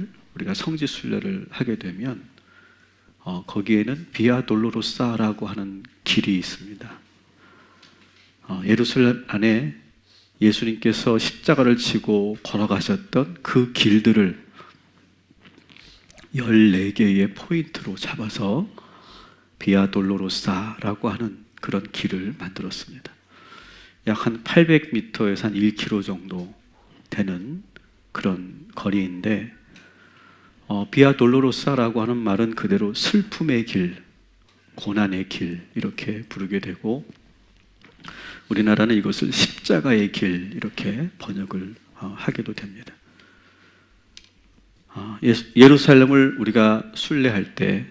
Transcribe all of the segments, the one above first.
예루살렘을 우리가 성지 순례를 하게 되면 거기에는 비아 돌로로사라고 하는 길이 있습니다. 예루살렘 안에 예수님께서 십자가를 지고 걸어가셨던 그 길들을 14개의 포인트로 잡아서 비아 돌로로사라고 하는 그런 길을 만들었습니다. 약 한 800m에서 한 1km 정도 되는 그런 거리인데 비아 돌로로사라고 하는 말은 그대로 슬픔의 길, 고난의 길 이렇게 부르게 되고 우리나라는 이것을 십자가의 길 이렇게 번역을 하게도 됩니다. 예루살렘을 우리가 순례할 때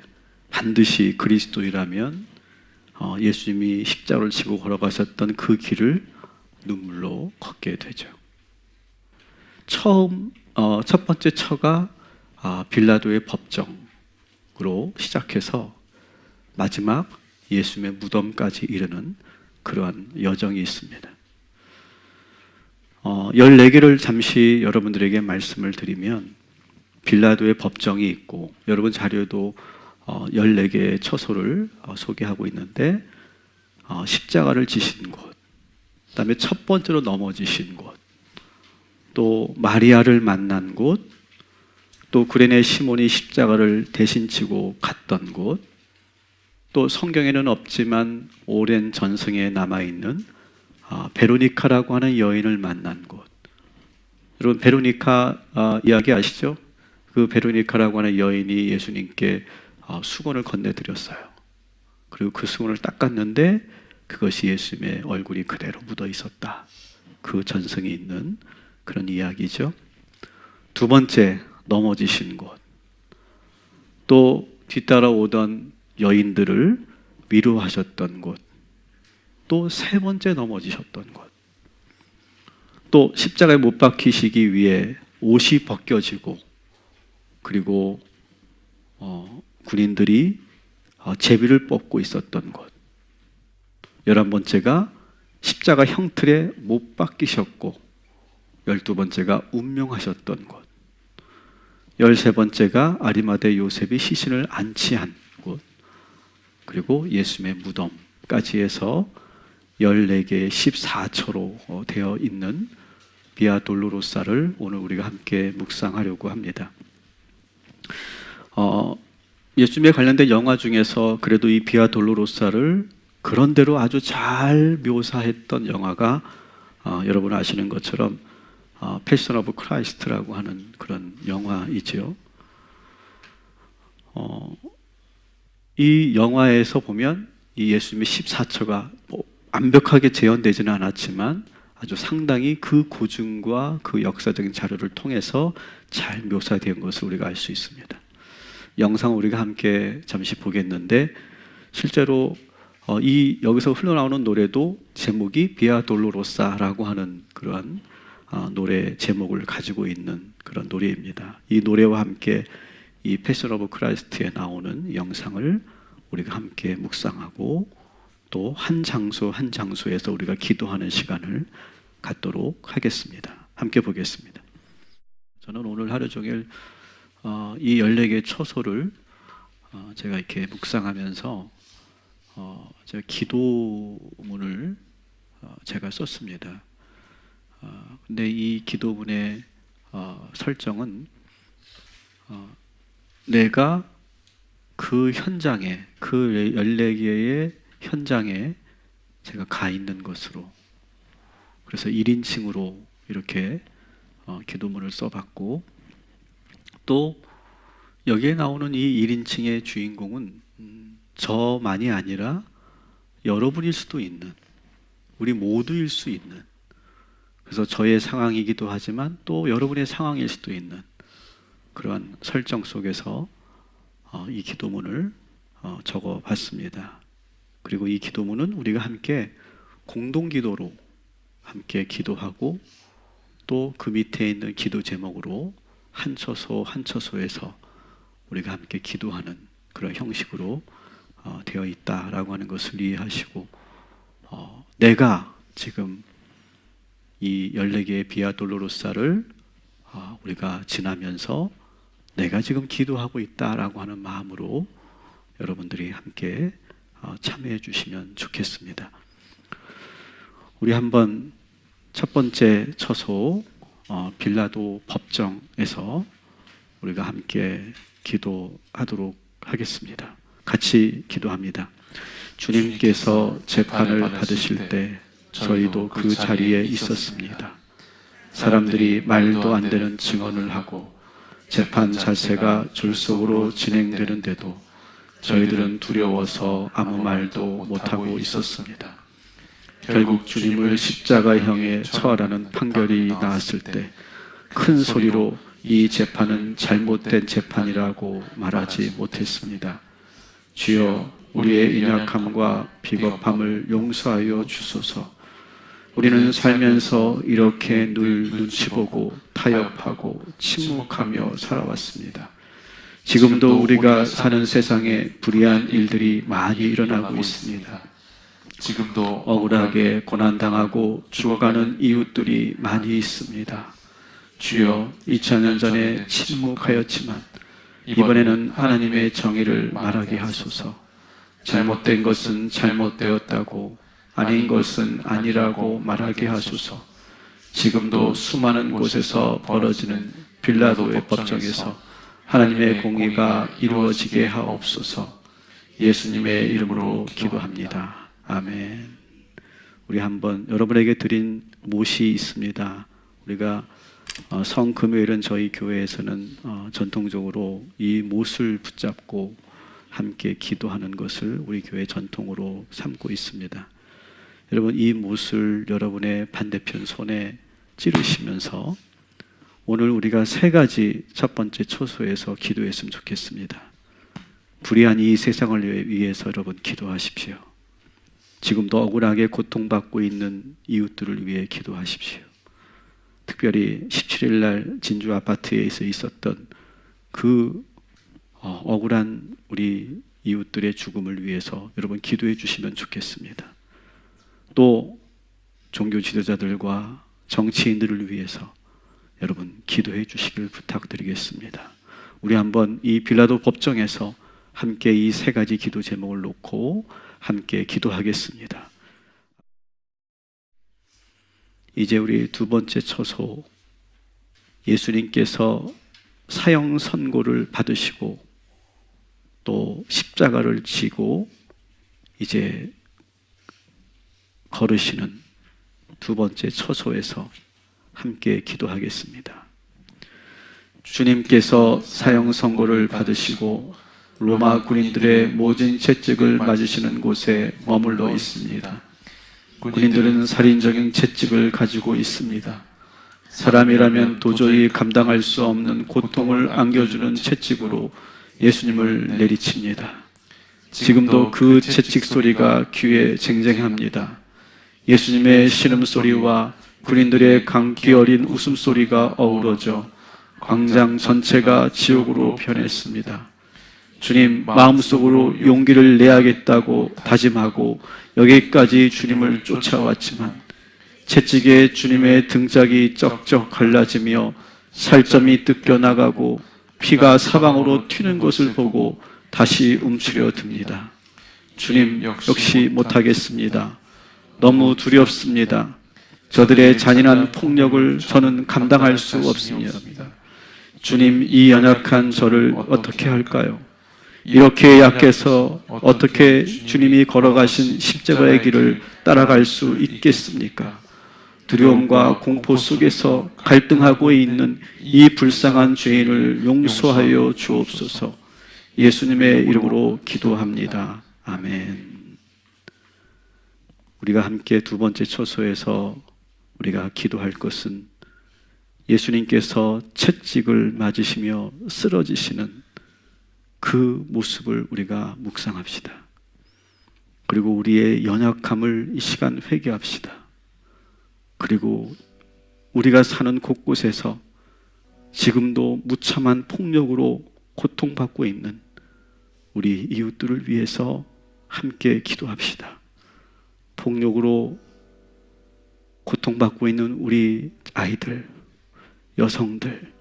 반드시 그리스도이라면 예수님이 십자가를 지고 걸어가셨던 그 길을 눈물로 걷게 되죠. 첫 번째 처가 빌라도의 법정으로 시작해서 마지막 예수님의 무덤까지 이르는 그러한 여정이 있습니다. 14개를 잠시 여러분들에게 말씀을 드리면 빌라도의 법정이 있고 여러분 자료에도 14개의 처소를 소개하고 있는데 십자가를 지신 곳, 그 다음에 첫 번째로 넘어지신 곳, 또 마리아를 만난 곳, 또 구레네 시몬이 십자가를 대신 지고 갔던 곳, 또 성경에는 없지만 오랜 전승에 남아있는 베로니카라고 하는 여인을 만난 곳. 여러분 베로니카 이야기 아시죠? 그 베로니카라고 하는 여인이 예수님께 수건을 건네드렸어요. 그리고 그 수건을 닦았는데 그것이 예수님의 얼굴이 그대로 묻어 있었다. 그 전승이 있는 그런 이야기죠. 두 번째 넘어지신 곳, 또 뒤따라오던 여인들을 위로하셨던 곳, 또 세 번째 넘어지셨던 곳, 또 십자가에 못 박히시기 위해 옷이 벗겨지고 그리고 군인들이 제비를 뽑고 있었던 곳, 11번째가 십자가 형틀에 못 박히셨고 12번째가 운명하셨던 곳, 13번째가 아리마대 요셉이 시신을 안치한 곳, 그리고 예수님의 무덤까지 해서 14개의 14처로 되어 있는 비아 돌로로사를 오늘 우리가 함께 묵상하려고 합니다. 예수님에 관련된 영화 중에서 그래도 이 비아 돌로로사를 그런대로 아주 잘 묘사했던 영화가 여러분 아시는 것처럼 패션 오브 크라이스트라고 하는 그런 영화이지요. 이 영화에서 보면 이 예수님의 14처가 완벽하게 재현되지는 않았지만 아주 상당히 그 고증과 그 역사적인 자료를 통해서 잘 묘사된 것을 우리가 알 수 있습니다. 영상을 우리가 함께 잠시 보겠는데 실제로 여기서 흘러나오는 노래도 제목이 비아 돌로로사라고 하는 그러한 노래 제목을 가지고 있는 그런 노래입니다. 이 노래와 함께 이 패션 오브 크라이스트에 나오는 영상을 우리가 함께 묵상하고 또 한 장소 한 장소에서 우리가 기도하는 시간을 갖도록 하겠습니다. 함께 보겠습니다. 저는 오늘 하루 종일 이 14개의 처소를 제가 이렇게 묵상하면서 제가 기도문을 제가 썼습니다. 근데 이 기도문의 설정은 내가 그 현장에, 그 14개의 현장에 제가 가 있는 것으로, 그래서 1인칭으로 이렇게 기도문을 써봤고, 또 여기에 나오는 이 1인칭의 주인공은 저만이 아니라 여러분일 수도 있는, 우리 모두일 수 있는, 그래서 저의 상황이기도 하지만 또 여러분의 상황일 수도 있는 그러한 설정 속에서 이 기도문을 적어봤습니다. 그리고 이 기도문은 우리가 함께 공동기도로 함께 기도하고 또 그 밑에 있는 기도 제목으로 한 처소 한 처소에서 우리가 함께 기도하는 그런 형식으로 되어 있다라고 하는 것을 이해하시고 내가 지금 이 14개의 비아 돌로로사를 우리가 지나면서 내가 지금 기도하고 있다라고 하는 마음으로 여러분들이 함께 참여해 주시면 좋겠습니다. 우리 한번 첫 번째 처소 빌라도 법정에서 우리가 함께 기도하도록 하겠습니다. 같이 기도합니다. 주님께서 재판을 받으실 때 저희도 그 자리에 있었습니다. 사람들이 말도 안 되는 증언을 하고 재판 자체가 졸속으로 진행되는데도 저희들은 두려워서 아무 말도 못하고 있었습니다. 결국 주님을 십자가형에 처하라는 판결이 나왔을 때 큰 소리로 이 재판은 잘못된 재판이라고 말하지 못했습니다. 주여, 우리의 연약함과 비겁함을 용서하여 주소서. 우리는 살면서 이렇게 늘 눈치 보고 타협하고 침묵하며 살아왔습니다. 지금도 우리가 사는 세상에 불의한 일들이 많이 일어나고 있습니다. 지금도 억울하게 고난당하고 죽어가는 이웃들이 많이 있습니다. 주여, 2000년 전에 침묵하였지만 이번에는 하나님의 정의를 말하게 하소서. 잘못된 것은 잘못되었다고, 아닌 것은 아니라고 말하게 하소서. 지금도 수많은 곳에서 벌어지는 빌라도의 법정에서 하나님의 공의가 이루어지게 하옵소서. 예수님의 이름으로 기도합니다. 아멘. 우리 한번 여러분에게 드린 못이 있습니다. 우리가 성금요일은 저희 교회에서는 전통적으로 이 못을 붙잡고 함께 기도하는 것을 우리 교회 전통으로 삼고 있습니다. 여러분, 이 못을 여러분의 반대편 손에 찌르시면서 오늘 우리가 세 가지 첫 번째 초소에서 기도했으면 좋겠습니다. 불의한 이 세상을 위해서 여러분 기도하십시오. 지금도 억울하게 고통받고 있는 이웃들을 위해 기도하십시오. 특별히 17일 날 진주 아파트에서 있었던 그 억울한 우리 이웃들의 죽음을 위해서 여러분 기도해 주시면 좋겠습니다. 또 종교 지도자들과 정치인들을 위해서 여러분 기도해 주시길 부탁드리겠습니다. 우리 한번 이 빌라도 법정에서 함께 이 세 가지 기도 제목을 놓고 함께 기도하겠습니다. 이제 우리 두 번째 처소, 예수님께서 사형 선고를 받으시고 또 십자가를 지고 이제 걸으시는 두 번째 처소에서 함께 기도하겠습니다. 주님께서 사형 선고를 받으시고 로마 군인들의 모진 채찍을 맞으시는 곳에 머물러 있습니다. 군인들은 살인적인 채찍을 가지고 있습니다. 사람이라면 도저히 감당할 수 없는 고통을 안겨주는 채찍으로 예수님을 내리칩니다. 지금도 그 채찍 소리가 귀에 쟁쟁합니다. 예수님의 신음소리와 군인들의 감기 어린 웃음소리가 어우러져 광장 전체가 지옥으로 변했습니다. 주님, 마음속으로 용기를 내야겠다고 다짐하고 여기까지 주님을 쫓아왔지만 채찍에 주님의 등짝이 쩍쩍 갈라지며 살점이 뜯겨나가고 피가 사방으로 튀는 것을 보고 다시 움츠려 듭니다. 주님, 역시 못하겠습니다. 너무 두렵습니다. 저들의 잔인한 폭력을 저는 감당할 수 없습니다. 주님, 이 연약한 저를 어떻게 할까요? 이렇게 약해서 어떻게 주님이 걸어가신 십자가의 길을 따라갈 수 있겠습니까? 두려움과 공포 속에서 갈등하고 있는 이 불쌍한 죄인을 용서하여 주옵소서. 예수님의 이름으로 기도합니다. 아멘. 우리가 함께 두 번째 초소에서 우리가 기도할 것은 예수님께서 채찍을 맞으시며 쓰러지시는 그 모습을 우리가 묵상합시다. 그리고 우리의 연약함을 이 시간 회개합시다. 그리고 우리가 사는 곳곳에서 지금도 무참한 폭력으로 고통받고 있는 우리 이웃들을 위해서 함께 기도합시다. 폭력으로 고통받고 있는 우리 아이들, 여성들,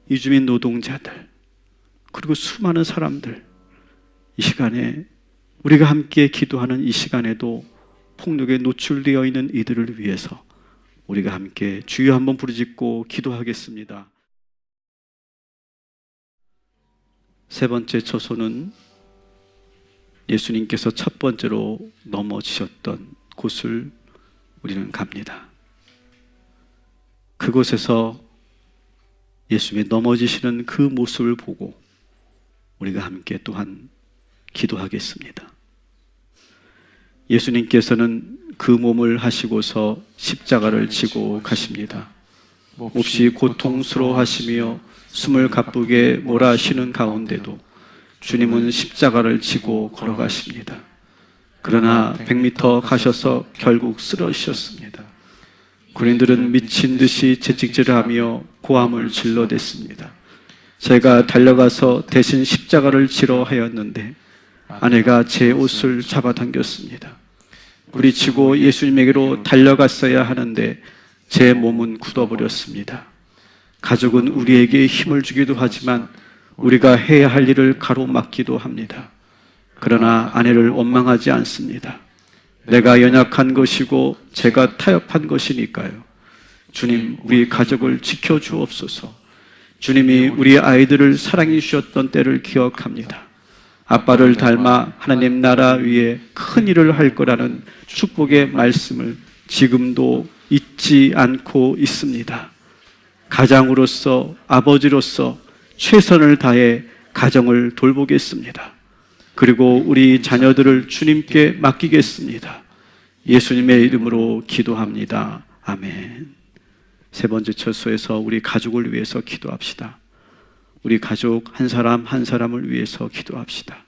이주민 노동자들, 그리고 수많은 사람들, 이 시간에 우리가 함께 기도하는 이 시간에도 폭력에 노출되어 있는 이들을 위해서 우리가 함께 주여 한번 부르짖고 기도하겠습니다. 세 번째 처소는 예수님께서 첫 번째로 넘어지셨던 곳을 우리는 갑니다. 그곳에서 예수님의 넘어지시는 그 모습을 보고 우리가 함께 또한 기도하겠습니다. 예수님께서는 그 몸을 하시고서 십자가를 지고 가십니다. 몹시 고통스러워하시며 숨을 가쁘게 몰아쉬는 가운데도 주님은 십자가를 지고 걸어가십니다. 그러나 100m 가셔서 결국 쓰러지셨습니다. 군인들은 미친 듯이 채찍질하며 고함을 질러댔습니다. 제가 달려가서 대신 십자가를 지러 하였는데 아내가 제 옷을 잡아당겼습니다. 부리치고 예수님에게로 달려갔어야 하는데 제 몸은 굳어버렸습니다. 가족은 우리에게 힘을 주기도 하지만 우리가 해야 할 일을 가로막기도 합니다. 그러나 아내를 원망하지 않습니다. 내가 연약한 것이고 제가 타협한 것이니까요. 주님, 우리 가족을 지켜주옵소서. 주님이 우리 아이들을 사랑해 주셨던 때를 기억합니다. 아빠를 닮아 하나님 나라 위에 큰 일을 할 거라는 축복의 말씀을 지금도 잊지 않고 있습니다. 가장으로서, 아버지로서 최선을 다해 가정을 돌보겠습니다. 그리고 우리 자녀들을 주님께 맡기겠습니다. 예수님의 이름으로 기도합니다. 아멘. 세 번째 처소에서 우리 가족을 위해서 기도합시다. 우리 가족 한 사람 한 사람을 위해서 기도합시다.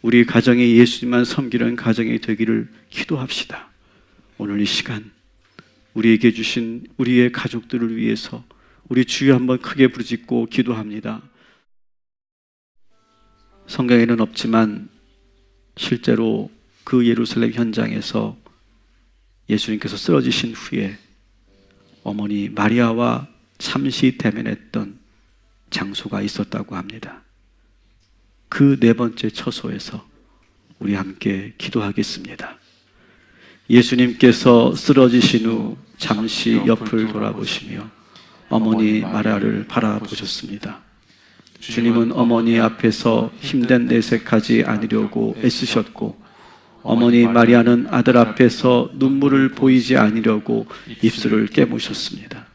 우리 가정이 예수님만 섬기는 가정이 되기를 기도합시다. 오늘 이 시간 우리에게 주신 우리의 가족들을 위해서 우리 주여 한번 크게 부르짖고 기도합니다. 성경에는 없지만 실제로 그 예루살렘 현장에서 예수님께서 쓰러지신 후에 어머니 마리아와 잠시 대면했던 장소가 있었다고 합니다. 그 네 번째 처소에서 우리 함께 기도하겠습니다. 예수님께서 쓰러지신 후 잠시 옆을 돌아보시며 어머니 마리아를 바라보셨습니다. 주님은 어머니 앞에서 힘든 내색하지 않으려고 애쓰셨고 어머니 마리아는 아들 앞에서 눈물을 보이지 않으려고 입술을 깨무셨습니다.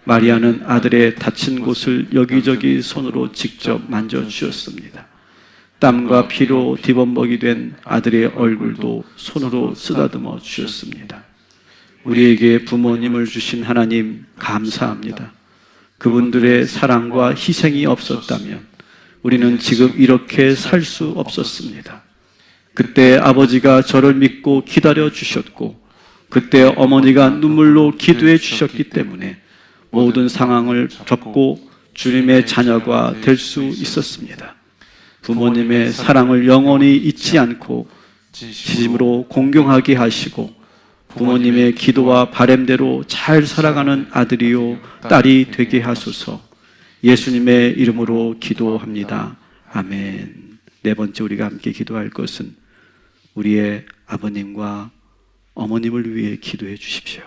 마리아는 아들의 다친 곳을 여기저기 손으로 직접 만져주셨습니다. 땀과 피로 뒤범벅이 된 아들의 얼굴도 손으로 쓰다듬어 주셨습니다. 우리에게 부모님을 주신 하나님 감사합니다. 그분들의 사랑과 희생이 없었다면 우리는 지금 이렇게 살 수 없었습니다. 그때 아버지가 저를 믿고 기다려 주셨고 그때 어머니가 눈물로 기도해 주셨기 때문에 모든 상황을 접고 주님의 자녀가 될 수 있었습니다. 부모님의 사랑을 영원히 잊지 않고 진심으로 공경하게 하시고 부모님의 기도와 바램대로 잘 살아가는 아들이요 딸이 되게 하소서. 예수님의 이름으로 기도합니다. 아멘. 네 번째 우리가 함께 기도할 것은 우리의 아버님과 어머님을 위해 기도해 주십시오.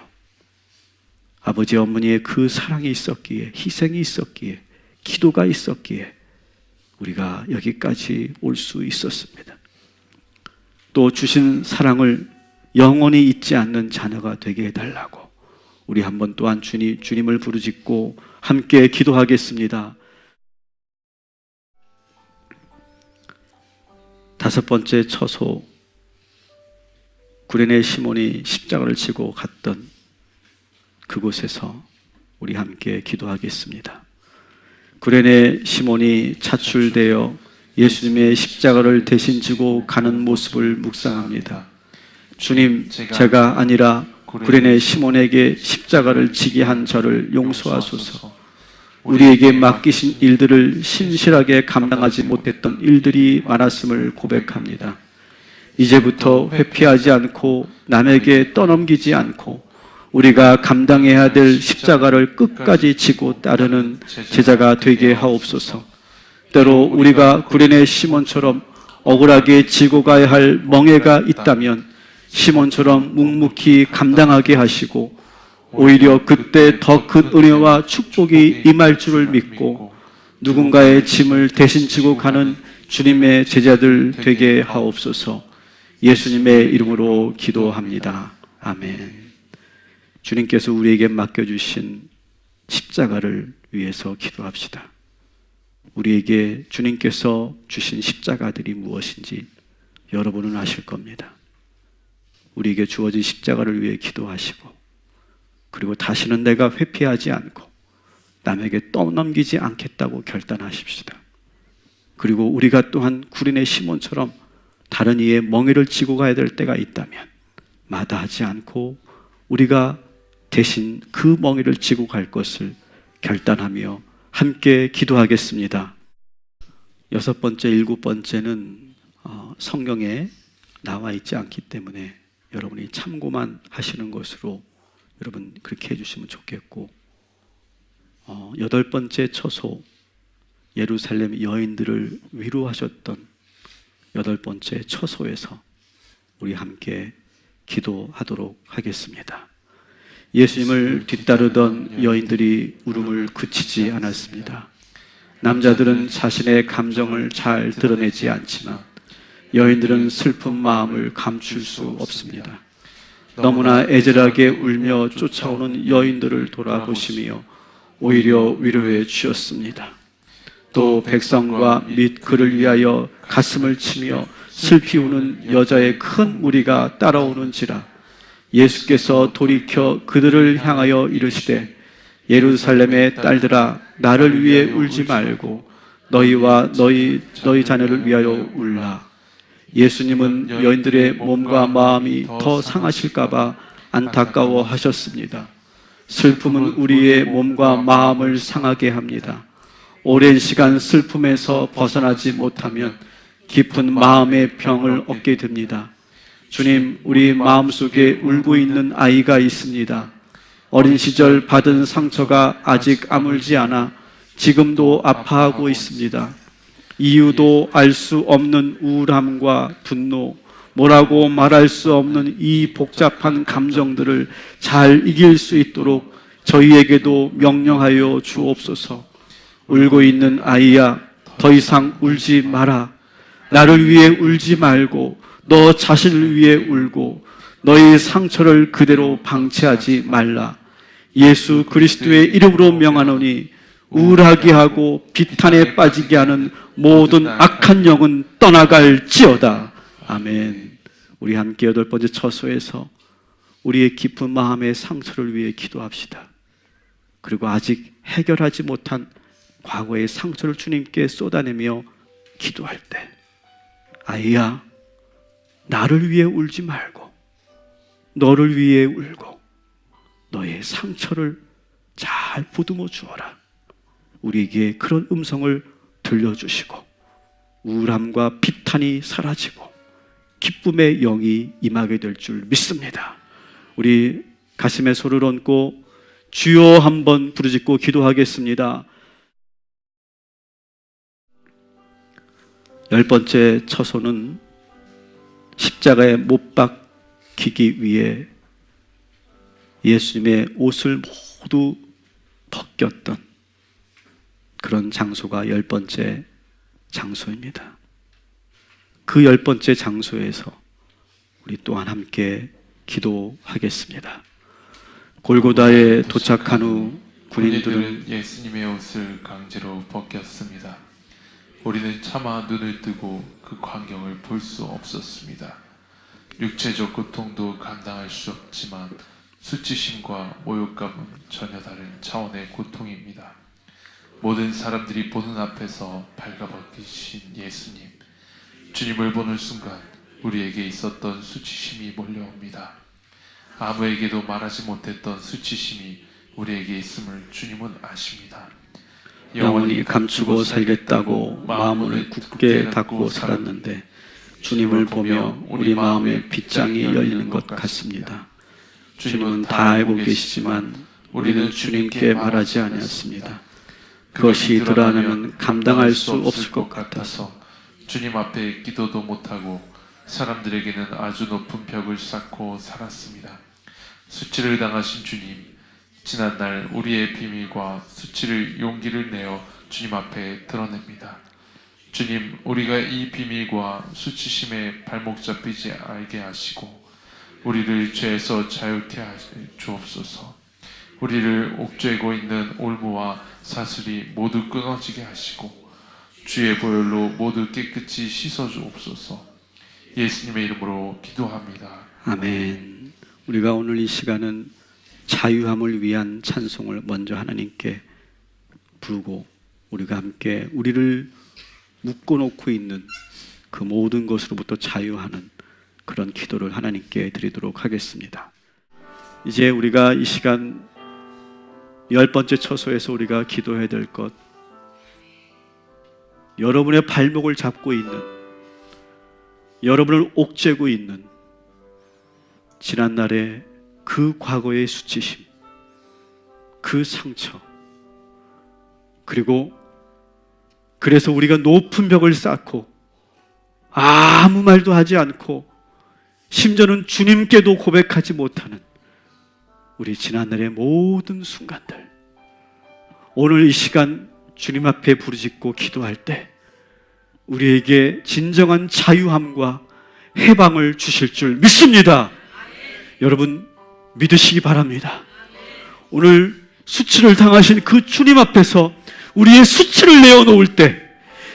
아버지 어머니의 그 사랑이 있었기에, 희생이 있었기에, 기도가 있었기에 우리가 여기까지 올 수 있었습니다. 또 주신 사랑을 영원히 잊지 않는 자녀가 되게 해달라고 우리 한번 또한 주님을 부르짖고 함께 기도하겠습니다. 다섯 번째 처소, 구레네 시몬이 십자가를 지고 갔던 그곳에서 우리 함께 기도하겠습니다. 구레네 시몬이 차출되어 예수님의 십자가를 대신 지고 가는 모습을 묵상합니다. 주님, 제가 아니라 구레네 시몬에게 십자가를 지게 한 저를 용서하소서. 우리에게 맡기신 일들을 신실하게 감당하지 못했던 일들이 많았음을 고백합니다. 이제부터 회피하지 않고 남에게 떠넘기지 않고 우리가 감당해야 될 십자가를 끝까지 지고 따르는 제자가 되게 하옵소서. 때로 우리가 구레네 시몬처럼 억울하게 지고 가야 할 멍해가 있다면 시몬처럼 묵묵히 감당하게 하시고 오히려 그때 더 큰 은혜와 축복이 임할 줄을 믿고 누군가의 짐을 대신 지고 가는 주님의 제자들 되게 하옵소서. 예수님의 이름으로 기도합니다. 아멘. 주님께서 우리에게 맡겨주신 십자가를 위해서 기도합시다. 우리에게 주님께서 주신 십자가들이 무엇인지 여러분은 아실 겁니다. 우리에게 주어진 십자가를 위해 기도하시고, 그리고 다시는 내가 회피하지 않고 남에게 떠넘기지 않겠다고 결단하십시다. 그리고 우리가 또한 구레네 시몬처럼 다른 이의 멍에를 지고 가야 될 때가 있다면 마다하지 않고 우리가 대신 그 멍에를 지고 갈 것을 결단하며 함께 기도하겠습니다. 6번째, 7번째는 성경에 나와 있지 않기 때문에 여러분이 참고만 하시는 것으로 여러분 그렇게 해주시면 좋겠고, 8번째 처소, 예루살렘 여인들을 위로하셨던 8번째 처소에서 우리 함께 기도하도록 하겠습니다. 예수님을 뒤따르던 여인들이 울음을 그치지 않았습니다. 남자들은 자신의 감정을 잘 드러내지 않지만 여인들은 슬픈 마음을 감출 수 없습니다. 너무나 애절하게 울며 쫓아오는 여인들을 돌아보시며 오히려 위로해 주셨습니다. 또 백성과 및 그를 위하여 가슴을 치며 슬피 우는 여자의 큰 무리가 따라오는지라 예수께서 돌이켜 그들을 향하여 이르시되 예루살렘의 딸들아 나를 위해 울지 말고 너희와 너희 자녀를 위하여 울라. 예수님은 여인들의 몸과 마음이 더 상하실까 봐 안타까워 하셨습니다. 슬픔은 우리의 몸과 마음을 상하게 합니다. 오랜 시간 슬픔에서 벗어나지 못하면 깊은 마음의 병을 얻게 됩니다. 주님, 우리 마음속에 울고 있는 아이가 있습니다. 어린 시절 받은 상처가 아직 아물지 않아 지금도 아파하고 있습니다. 이유도 알 수 없는 우울함과 분노, 뭐라고 말할 수 없는 이 복잡한 감정들을 잘 이길 수 있도록 저희에게도 명령하여 주옵소서. 울고 있는 아이야, 더 이상 울지 마라. 나를 위해 울지 말고 너 자신을 위해 울고 너의 상처를 그대로 방치하지 말라. 예수 그리스도의 이름으로 명하노니 우울하게 하고 비탄에 빠지게 하는 모든 악한 영은 떠나갈지어다. 아멘. 우리 함께 8번째 처소에서 우리의 깊은 마음의 상처를 위해 기도합시다. 그리고 아직 해결하지 못한 과거의 상처를 주님께 쏟아내며 기도할 때, 아이야, 나를 위해 울지 말고 너를 위해 울고 너의 상처를 잘 보듬어 주어라. 우리에게 그런 음성을 들려주시고 우울함과 비탄이 사라지고 기쁨의 영이 임하게 될 줄 믿습니다. 우리 가슴에 손을 얹고 주여 한번 부르짖고 기도하겠습니다. 10번째 처소는 십자가에 못 박히기 위해 예수님의 옷을 모두 벗겼던 그런 장소가 10번째 장소입니다. 그 10번째 장소에서 우리 또한 함께 기도하겠습니다. 골고다에 도착한 후 군인들은 예수님의 옷을 강제로 벗겼습니다. 우리는 차마 눈을 뜨고 그 광경을 볼 수 없었습니다. 육체적 고통도 감당할 수 없지만 수치심과 모욕감은 전혀 다른 차원의 고통입니다. 모든 사람들이 보는 앞에서 발가벗기신 예수님, 주님을 보는 순간 우리에게 있었던 수치심이 몰려옵니다. 아무에게도 말하지 못했던 수치심이 우리에게 있음을 주님은 아십니다. 영원히 감추고 살겠다고 마음을 굳게 닫고 살았는데 주님을 보며 우리 마음의 빗장이 열리는 것 같습니다. 주님은 다 알고 계시지만 우리는 주님께 말하지 아니었습니다. 그것이 드러나면 감당할 수 없을 것 같아서 주님 앞에 기도도 못하고 사람들에게는 아주 높은 벽을 쌓고 살았습니다. 수치를 당하신 주님, 지난날 우리의 비밀과 수치를 용기를 내어 주님 앞에 드러냅니다. 주님, 우리가 이 비밀과 수치심에 발목 잡히지 알게 하시고 우리를 죄에서 자유케 주옵소서. 우리를 옥죄고 있는 올무와 사슬이 모두 끊어지게 하시고 주의 보혈로 모두 깨끗이 씻어 주옵소서. 예수님의 이름으로 기도합니다. 아멘. 우리가 오늘 이 시간은 자유함을 위한 찬송을 먼저 하나님께 부르고 우리가 함께 우리를 묶어놓고 있는 그 모든 것으로부터 자유하는 그런 기도를 하나님께 드리도록 하겠습니다. 이제 우리가 이 시간 10번째 처소에서 우리가 기도해야 될 것, 여러분의 발목을 잡고 있는, 여러분을 옥죄고 있는 지난날의 그 과거의 수치심, 그 상처, 그리고 그래서 우리가 높은 벽을 쌓고 아무 말도 하지 않고 심지어는 주님께도 고백하지 못하는 우리 지난날의 모든 순간들, 오늘 이 시간 주님 앞에 부르짖고 기도할 때 우리에게 진정한 자유함과 해방을 주실 줄 믿습니다. 여러분 믿으시기 바랍니다. 오늘 수치를 당하신 그 주님 앞에서 우리의 수치를 내어놓을 때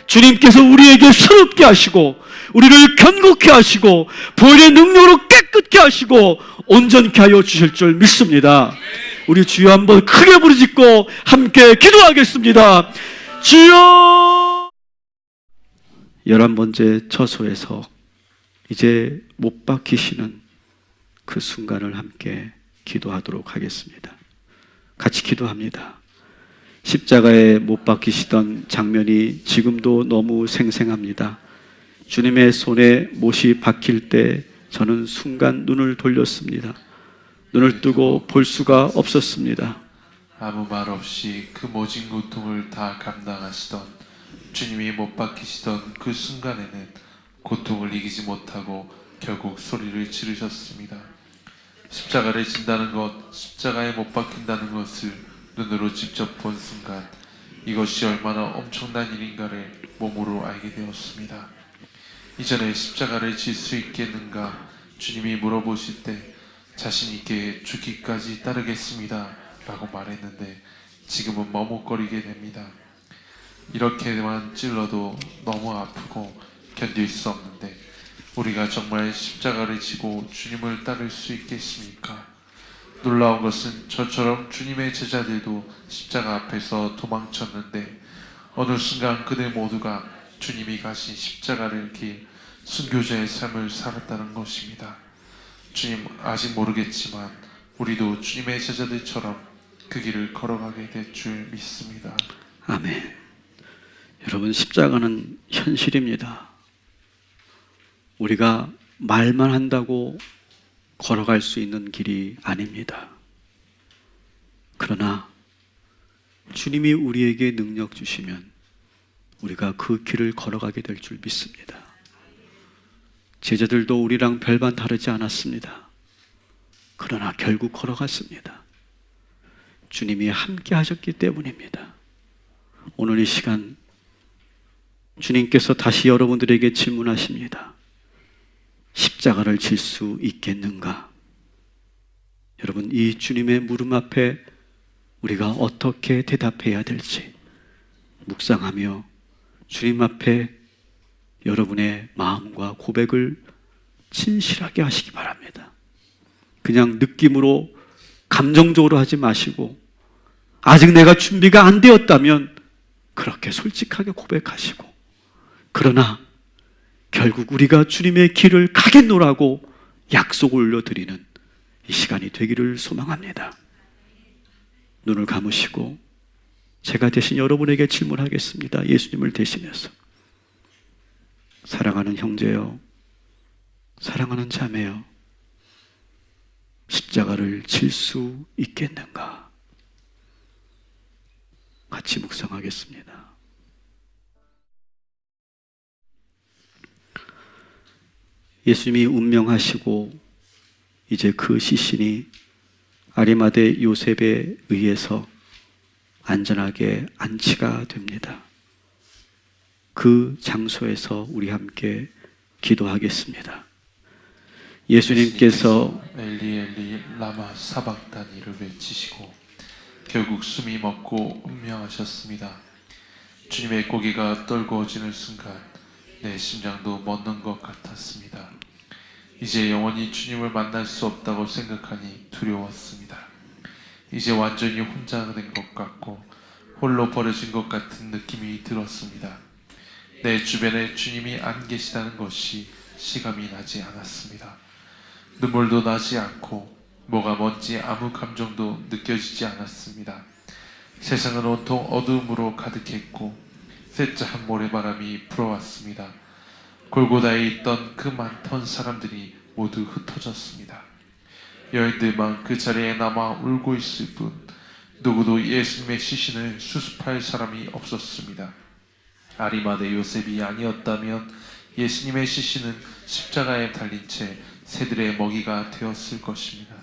주님께서 우리에게 새롭게 하시고 우리를 견고케 하시고 보혈의 능력으로 깨끗게 하시고 온전케 하여 주실 줄 믿습니다. 우리 주여 한번 크게 부르짖고 함께 기도하겠습니다. 주여! 11번째 처소에서 이제 못 박히시는 그 순간을 함께 기도하도록 하겠습니다. 같이 기도합니다. 십자가에 못 박히시던 장면이 지금도 너무 생생합니다. 주님의 손에 못이 박힐 때 저는 순간 눈을 돌렸습니다. 눈을 뜨고 볼 수가 없었습니다. 아무 말 없이 그 모진 고통을 다 감당하시던 주님이 못 박히시던 그 순간에는 고통을 이기지 못하고 결국 소리를 지르셨습니다. 십자가를 진다는 것, 십자가에 못 박힌다는 것을 눈으로 직접 본 순간 이것이 얼마나 엄청난 일인가를 몸으로 알게 되었습니다. 이전에 십자가를 질 수 있겠는가 주님이 물어보실 때 자신 있게 죽기까지 따르겠습니다 라고 말했는데 지금은 머뭇거리게 됩니다. 이렇게만 찔러도 너무 아프고 견딜 수 없는데 우리가 정말 십자가를 지고 주님을 따를 수 있겠습니까? 놀라운 것은 저처럼 주님의 제자들도 십자가 앞에서 도망쳤는데 어느 순간 그들 모두가 주님이 가신 십자가를 길 순교자의 삶을 살았다는 것입니다. 주님 아직 모르겠지만 우리도 주님의 제자들처럼 그 길을 걸어가게 될 줄 믿습니다. 아멘. 여러분 십자가는 현실입니다. 우리가 말만 한다고 걸어갈 수 있는 길이 아닙니다. 그러나 주님이 우리에게 능력 주시면 우리가 그 길을 걸어가게 될 줄 믿습니다. 제자들도 우리랑 별반 다르지 않았습니다. 그러나 결국 걸어갔습니다. 주님이 함께 하셨기 때문입니다. 오늘 이 시간 주님께서 다시 여러분들에게 질문하십니다. 십자가를 질 수 있겠는가? 여러분 이 주님의 물음 앞에 우리가 어떻게 대답해야 될지 묵상하며 주님 앞에 여러분의 마음과 고백을 진실하게 하시기 바랍니다. 그냥 느낌으로 감정적으로 하지 마시고 아직 내가 준비가 안 되었다면 그렇게 솔직하게 고백하시고 그러나 결국 우리가 주님의 길을 가겠노라고 약속을 올려드리는 이 시간이 되기를 소망합니다. 눈을 감으시고 제가 대신 여러분에게 질문하겠습니다. 예수님을 대신해서 사랑하는 형제요, 사랑하는 자매요, 십자가를 질 수 있겠는가? 같이 묵상하겠습니다. 예수님이 운명하시고 이제 그 시신이 아리마대 요셉에 의해서 안전하게 안치가 됩니다. 그 장소에서 우리 함께 기도하겠습니다. 예수님께서 엘리 엘리 라마 사박다니를 외치시고 결국 숨이 멎고 운명하셨습니다. 주님의 고개가 떨구어지는 순간 내 심장도 멎는 것 같았습니다. 이제 영원히 주님을 만날 수 없다고 생각하니 두려웠습니다. 이제 완전히 혼자 된 것 같고 홀로 버려진 것 같은 느낌이 들었습니다. 내 주변에 주님이 안 계시다는 것이 실감이 나지 않았습니다. 눈물도 나지 않고 뭐가 뭔지 아무 감정도 느껴지지 않았습니다. 세상은 온통 어두움으로 가득했고 쎄짜한 모래바람이 불어왔습니다. 골고다에 있던 그 많던 사람들이 모두 흩어졌습니다. 여인들만 그 자리에 남아 울고 있을 뿐 누구도 예수님의 시신을 수습할 사람이 없었습니다. 아리마대 요셉이 아니었다면 예수님의 시신은 십자가에 달린 채 새들의 먹이가 되었을 것입니다.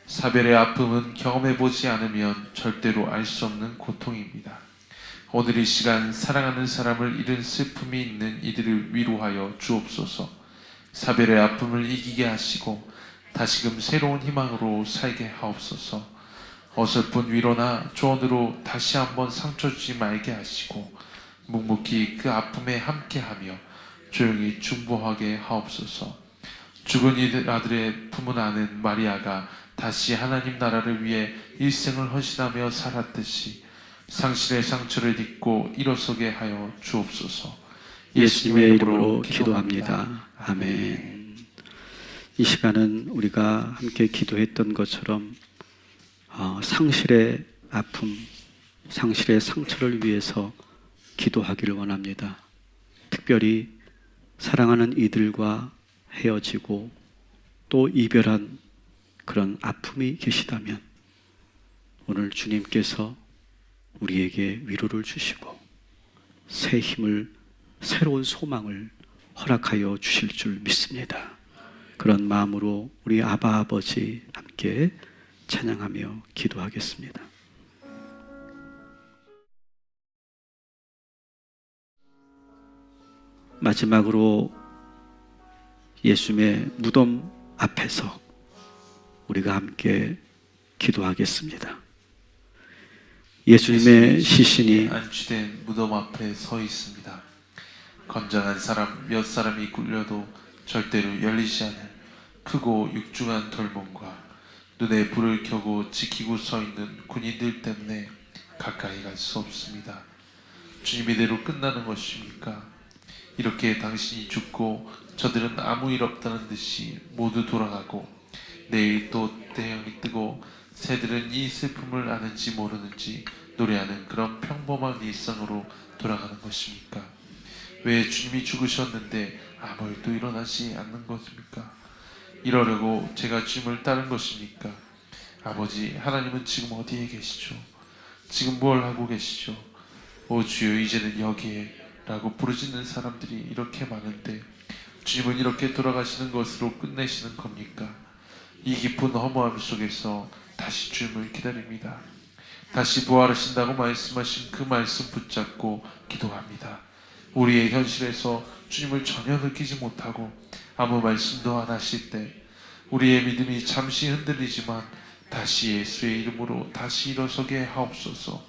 사별의 아픔은 경험해보지 않으면 절대로 알 수 없는 고통입니다. 오늘 이 시간 사랑하는 사람을 잃은 슬픔이 있는 이들을 위로하여 주옵소서. 사별의 아픔을 이기게 하시고 다시금 새로운 희망으로 살게 하옵소서. 어설픈 위로나 조언으로 다시 한번 상처 주지 말게 하시고 묵묵히 그 아픔에 함께하며 조용히 중보하게 하옵소서. 죽은 이들 아들의 품은 아는 마리아가 다시 하나님 나라를 위해 일생을 헌신하며 살았듯이 상실의 상처를 딛고 일어서게 하여 주옵소서. 예수님의 이름으로 기도합니다. 아멘. 이 시간은 우리가 함께 기도했던 것처럼 상실의 아픔, 상실의 상처를 위해서 기도하기를 원합니다. 특별히 사랑하는 이들과 헤어지고 또 이별한 그런 아픔이 계시다면 오늘 주님께서 우리에게 위로를 주시고 새 힘을, 새로운 소망을 허락하여 주실 줄 믿습니다. 그런 마음으로 우리 아바 아버지 함께 찬양하며 기도하겠습니다. 마지막으로 예수님의 무덤 앞에서 우리가 함께 기도하겠습니다. 예수님의 시신이 안치된 무덤 앞에 서 있습니다. 건장한 사람 몇 사람이 굴려도 절대로 열리지 않은 크고 육중한 돌문과 눈에 불을 켜고 지키고 서 있는 군인들 때문에 가까이 갈 수 없습니다. 주님 이대로 끝나는 것입니까? 이렇게 당신이 죽고 저들은 아무 일 없다는 듯이 모두 돌아가고 내일 또 태양이 뜨고 새들은 이 슬픔을 아는지 모르는지 노래하는 그런 평범한 일상으로 돌아가는 것입니까? 왜 주님이 죽으셨는데 아무 일도 일어나지 않는 것입니까? 이러려고 제가 주님을 따른 것입니까? 아버지 하나님은 지금 어디에 계시죠? 지금 뭘 하고 계시죠? 오 주여 이제는 여기에 라고 부르짖는 사람들이 이렇게 많은데 주님은 이렇게 돌아가시는 것으로 끝내시는 겁니까? 이 깊은 허무함 속에서 다시 주님을 기다립니다. 다시 부활하신다고 말씀하신 그 말씀 붙잡고 기도합니다. 우리의 현실에서 주님을 전혀 느끼지 못하고 아무 말씀도 안 하실 때 우리의 믿음이 잠시 흔들리지만 다시 예수의 이름으로 다시 일어서게 하옵소서.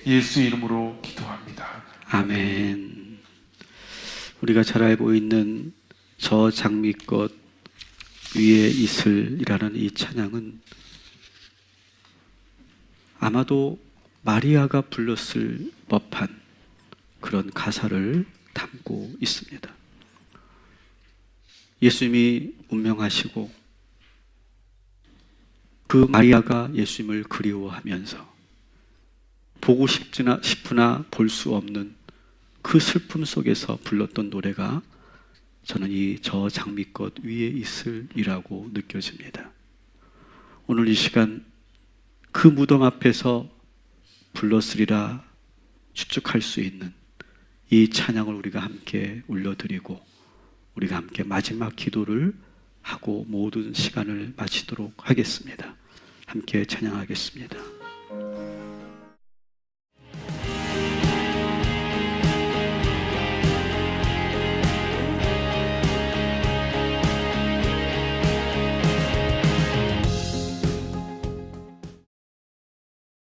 예수의 이름으로 기도합니다. 아멘. 우리가 잘 알고 있는 저 장미꽃 위에 이슬이라는 이 찬양은 아마도 마리아가 불렀을 법한 그런 가사를 담고 있습니다. 예수님이 운명하시고 그 마리아가 예수님을 그리워하면서 보고 싶으나 볼 수 없는 그 슬픔 속에서 불렀던 노래가 저는 이 저 장미꽃 위에 있을이라고 느껴집니다. 오늘 이 시간 그 무덤 앞에서 불렀으리라 추측할 수 있는 이 찬양을 우리가 함께 올려드리고 우리가 함께 마지막 기도를 하고 모든 시간을 마치도록 하겠습니다. 함께 찬양하겠습니다.